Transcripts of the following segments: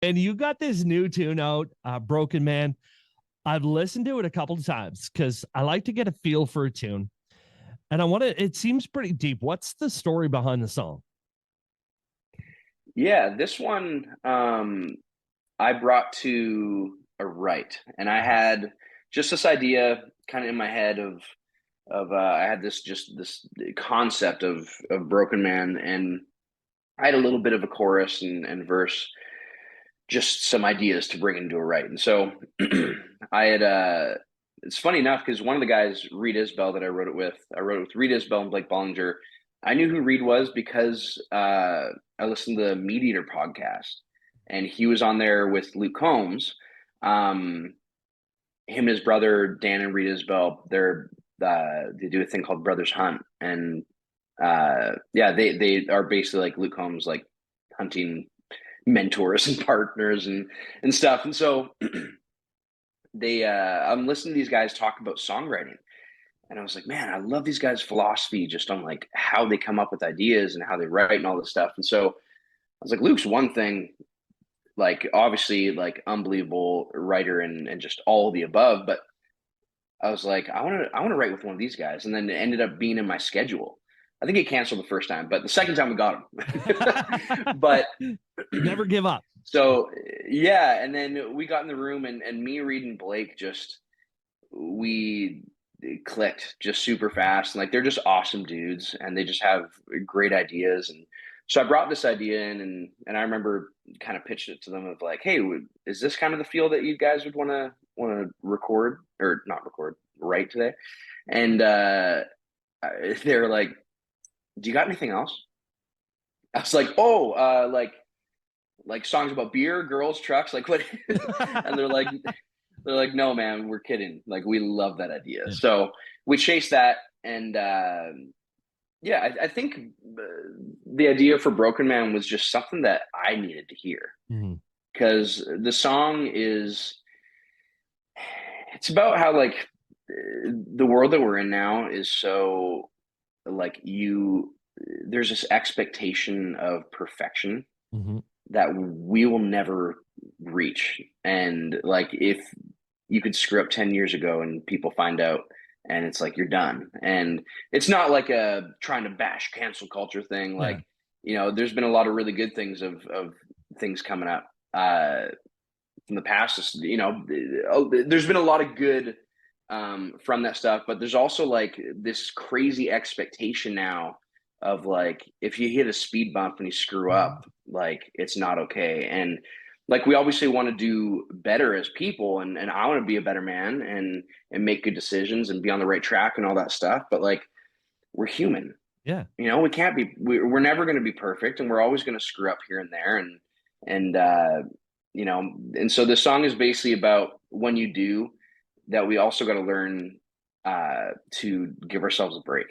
And you got this new tune out, Broken Man. I've listened to it a couple of times because I like to get a feel for a tune. And I want to, it seems pretty deep. What's the story behind the song? Yeah, this one I brought to a right, and I had just this idea kind of in my head of I had this concept of Broken Man, and I had a little bit of a chorus and verse, just some ideas to bring into a right. And so I had it's funny enough because one of the guys, Reed Isbell, that I wrote it with Reed Isbell and Blake Bollinger. I knew who Reed was because I listened to the Meat Eater podcast, and he was on there with Luke Combs. Um, Him and his brother Dan and Reed Isbell, they do a thing called Brothers Hunt, and yeah, they are basically like Luke Combs, like hunting mentors and partners and stuff. And so they I'm listening to these guys talk about songwriting, and I was like, man, I love these guys' philosophy just on like how they come up with ideas and how they write and all this stuff. And so I was like, Luke's one thing, like obviously like unbelievable writer and just all the above, but I was like, I want to write with one of these guys, and then it ended up being in my schedule. I think it canceled the first time, but the second time we got him. But Never give up. so yeah, and then we got in the room, and me, Reed, and Blake just we clicked just super fast. And like they're just awesome dudes, and they just have great ideas. And so I brought this idea in, and I remember kind of pitched it to them of like, hey, is this kind of the feel that you guys would want to record or not record, write today? And they were like, do you got anything else? I was like, oh, like songs about beer, girls, trucks, like what? And they're like, no, man, we're kidding. Like we love that idea. Yeah. So we chased that, and yeah, I think the idea for Broken Man was just something that I needed to hear Mhm. because the song it's about how like the world that we're in now is so like there's this expectation of perfection Mhm. that we will never reach. And like if you could screw up 10 years ago and people find out, and it's like you're done. And it's not like a trying to bash cancel culture thing. Yeah. Like, there's been a lot of really good things of things coming up from the past. There's been a lot of good from that stuff, but there's also like this crazy expectation now of like if you hit a speed bump and you screw up, like it's not okay. And like we obviously want to do better as people, and I want to be a better man and make good decisions and be on the right track and all that stuff. But like we're human, Yeah. we can't be we're never going to be perfect, and we're always going to screw up here and there. And and so this song is basically about when you do that, we also got to learn to give ourselves a break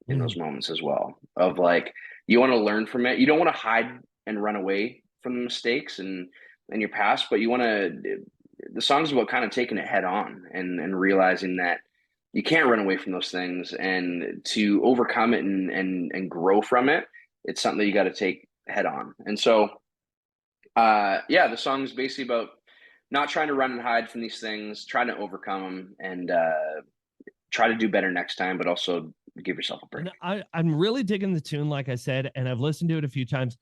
in those Mhm. moments as well. Of like, you want to learn from it. You don't want to hide and run away from the mistakes and your past, but you want to. The song's about kind of taking it head on and realizing that you can't run away from those things, and to overcome it and grow from it. It's something that you got to take head on. And so, yeah, the song is basically about not trying to run and hide from these things, trying to overcome them, and try to do better next time, but also give yourself a break. And I'm really digging the tune, like I said, and I've listened to it a few times.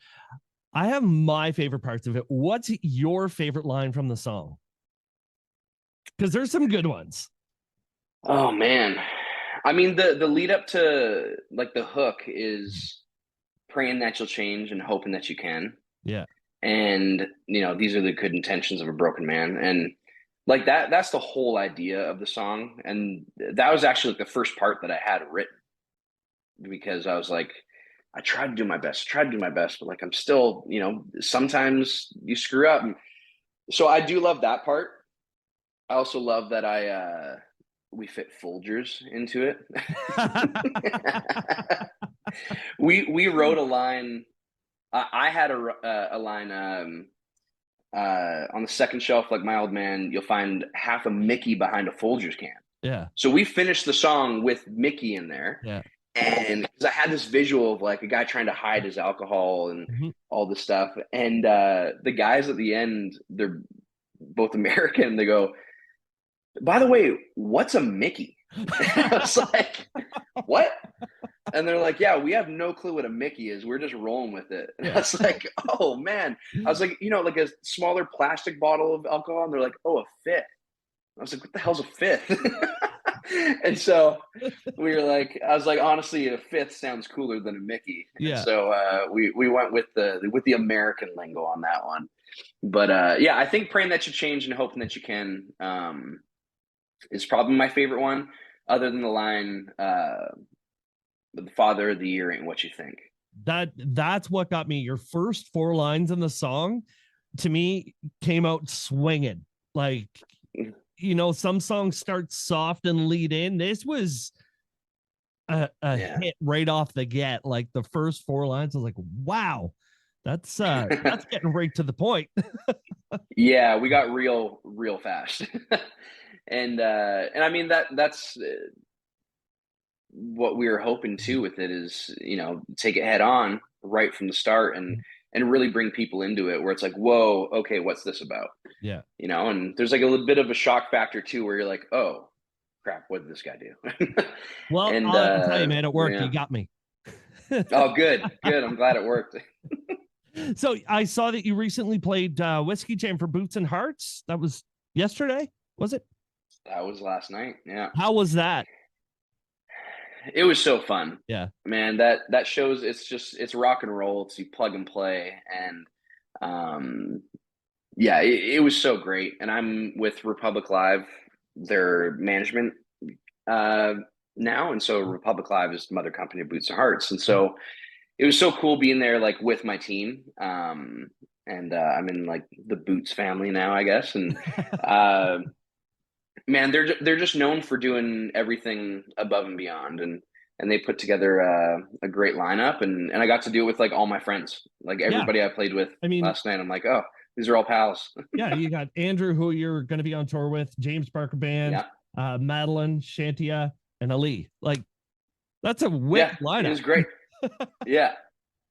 I have my favorite parts of it. What's your favorite line from the song? Because there's some good ones. Oh man. I mean the lead up to like the hook is praying that you'll change and hoping that you can. Yeah. And these are the good intentions of a broken man. And like that's the whole idea of the song. And that was actually like the first part that I had written because I was like, I tried to do my best, tried to do my best, but like I'm still, sometimes you screw up. So I do love that part. I also love that I we fit Folgers into it. We wrote a line. I had a line on the second shelf, like my old man. You'll find half a Mickey behind a Folgers can. Yeah. So we finished the song with Mickey in there, Yeah. and because I had this visual of like a guy trying to hide his alcohol and Mhm. all this stuff, and the guys at the end, they're both American. They go, "By the way, what's a Mickey?" I was like, "What?" And they're like, "Yeah, we have no clue what a Mickey is. We're just rolling with it." And I Yeah. was like, "Oh man!" I was like, like a smaller plastic bottle of alcohol, and they're like, "Oh, a fifth." I was like, "What the hell's a fifth?" And so we were like, I was like, honestly, a fifth sounds cooler than a Mickey, and Yeah. so we went with the American lingo on that one. But yeah, I think praying that you change and hoping that you can is probably my favorite one, other than the line, "The Father of the Year ain't what you think." That's what got me. Your first four lines in the song to me came out swinging. Like, some songs start soft and lead in. This was a Yeah. hit right off the get. Like the first four lines, I was like, wow, that's getting right to the point. Yeah, we got real fast. And I mean that's what we were hoping too with it is, take it head on right from the start and really bring people into it where it's like, whoa, okay, what's this about? Yeah. And there's like a little bit of a shock factor too where you're like, oh crap, what did this guy do? Well, And I'll tell you, man, it worked. yeah. You got me. Oh, good. I'm glad it worked. So I saw that you recently played Whiskey Jam for Boots and Hearts. That was yesterday, was it? That was last night. Yeah. How was that? It was so fun. Yeah. Man, that shows it's rock and roll. It's you plug and play. And um yeah, it was so great. And I'm with Republic Live, their management uh now. And so Republic Live is the mother company of Boots and Hearts. And so it was so cool being there like with my team. And I'm in like the Boots family now, I guess. And uh man, they're just known for doing everything above and beyond, and they put together a great lineup, and I got to do it with like all my friends, like Yeah. everybody I played with I mean, last night. I'm like, oh, these are all pals. yeah, you got Andrew, who you're going to be on tour with, James Barker Band, Yeah, Madeline, Shantia, and Ali. Like, that's a yeah, wicked it lineup. was great. Yeah,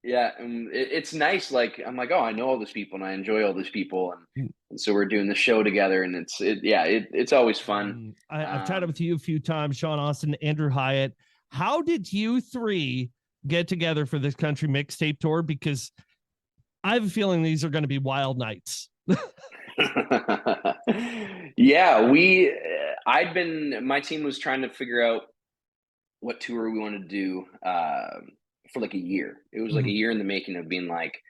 yeah, and it's nice. Like I'm like, oh, I know all these people, and I enjoy all these people, and so we're doing the show together, and it's always fun. I've chatted Um, with you a few times, Sean Austin, Andrew Hyatt. How did you three get together for this country mixtape tour? Because I have a feeling these are going to be wild nights. yeah, my team was trying to figure out what tour we wanted to do for like a year. It was like a Mhm. year in the making of being like,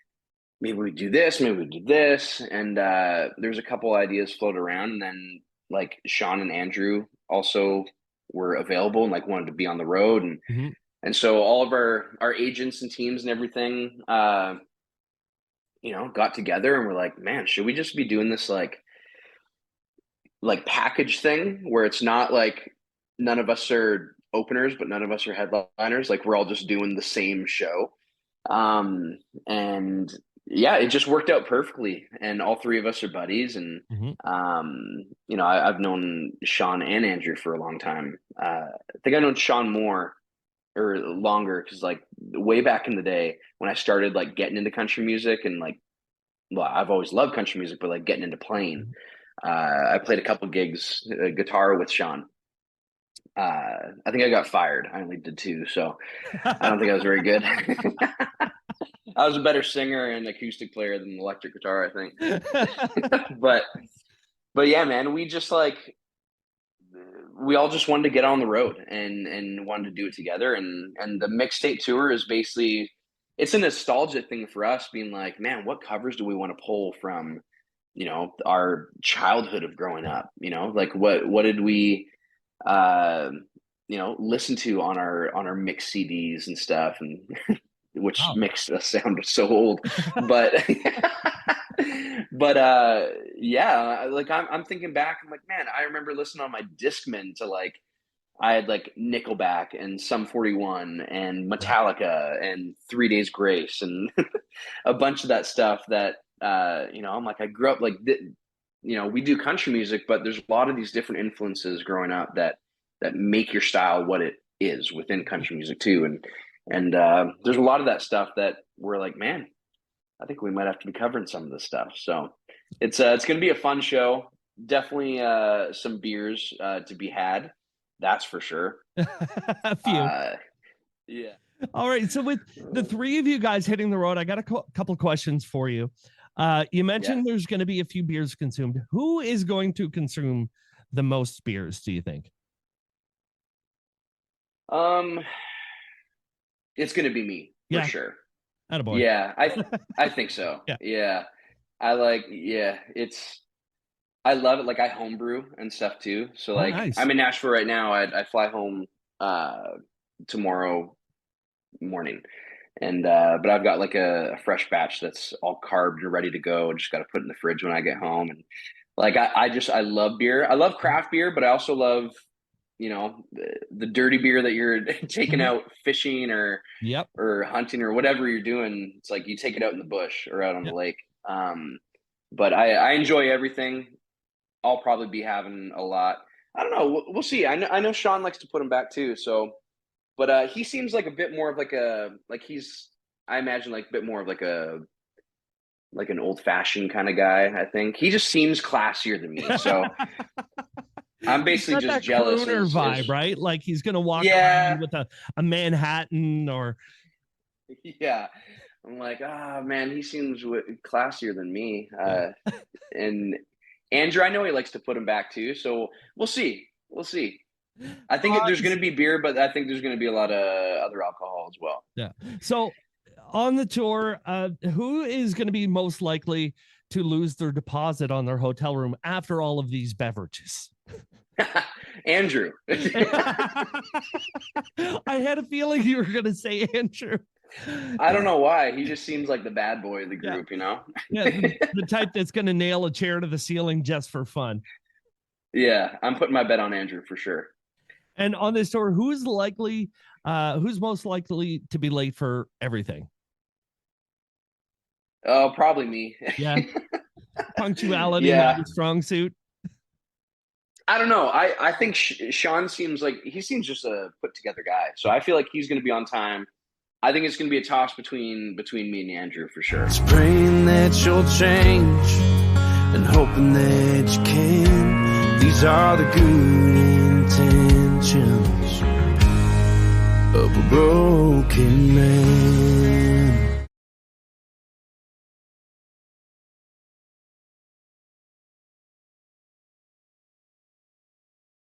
maybe we do this, maybe we do this. And there's a couple ideas floated around. And then like Sean and Andrew also were available and like wanted to be on the road. Mhm. And so all of our agents and teams and everything, got together and we're like, man, should we just be doing this like package thing where it's not like none of us are openers, but none of us are headliners. Like we're all just doing the same show. And yeah, it just worked out perfectly. And all three of us are buddies. And, Mhm. I've known Sean and Andrew for a long time. I think I've known Sean more or longer because like way back in the day when I started like getting into country music and like, well, I've always loved country music, but like getting into playing, I played a couple gigs, guitar with Sean. I think I got fired. I only did two, so I don't think I was very good. I was a better singer and acoustic player than electric guitar, I think. but but yeah, man, we all just wanted to get on the road and wanted to do it together. And the mixtape tour is basically it's a nostalgia thing for us, being like, man, what covers do we want to pull from our childhood of growing Yeah. up? Like what did we uh, listen to on our mix CDs and stuff, and which Wow. makes us sound so old, but but yeah, like I'm thinking back, I'm like, man, I remember listening on my Discman to like I had like Nickelback and Sum 41 and Yeah. Metallica and 3 Days Grace and a bunch of that stuff that I'm like I grew up like we do country music, but there's a lot of these different influences growing up that make your style what it is within country music too. And there's a lot of that stuff that we're like, man, I think we might have to be covering some of this stuff. So it's going to be a fun show. Definitely some beers to be had. That's for sure. A few. Yeah. All right. So with the three of you guys hitting the road, I got a couple questions for you. You mentioned there's going to be a few beers consumed. Who is going to consume the most beers, do you think? It's going to be me for sure. Attaboy. Yeah, I think so. Yeah. I love it. Like I homebrew and stuff too. So like nice. I'm in Nashville right now. I fly home tomorrow morning. And but I've got like a fresh batch that's all carved and ready to go. Just got to put it in the fridge when I get home. And like I love beer. I love craft beer, but I also love, you know, the dirty beer that you're taking out fishing or hunting or whatever you're doing. It's like you take it out in the bush or out on the lake. But I enjoy everything. I'll probably be having a lot. I don't know. We'll see. I know Sean likes to put them back too. So, but he seems like a bit more of I imagine like a bit more of like an old fashioned kind of guy. I think he just seems classier than me. So I'm basically just jealous. Crooner vibe, right? Like he's gonna walk around with a Manhattan or. Yeah, I'm like, man, he seems classier than me. And Andrew, I know he likes to put him back too. So we'll see. I think there's going to be beer, but I think there's going to be a lot of other alcohol as well. Yeah. So on the tour, who is going to be most likely to lose their deposit on their hotel room after all of these beverages? Andrew. I had a feeling you were going to say Andrew. I don't know why. He just seems like the bad boy of the group, you know? The type that's going to nail a chair to the ceiling just for fun. Yeah, I'm putting my bet on Andrew for sure. And on this tour, who's most likely to be late for everything? Oh, probably me. Yeah. Punctuality, not a strong suit. I don't know. I think Sean seems just a put together guy. So I feel like he's going to be on time. I think it's going to be a toss between me and Andrew for sure. It's praying that you'll change and hoping that you can. These are the good intentions of a broken man.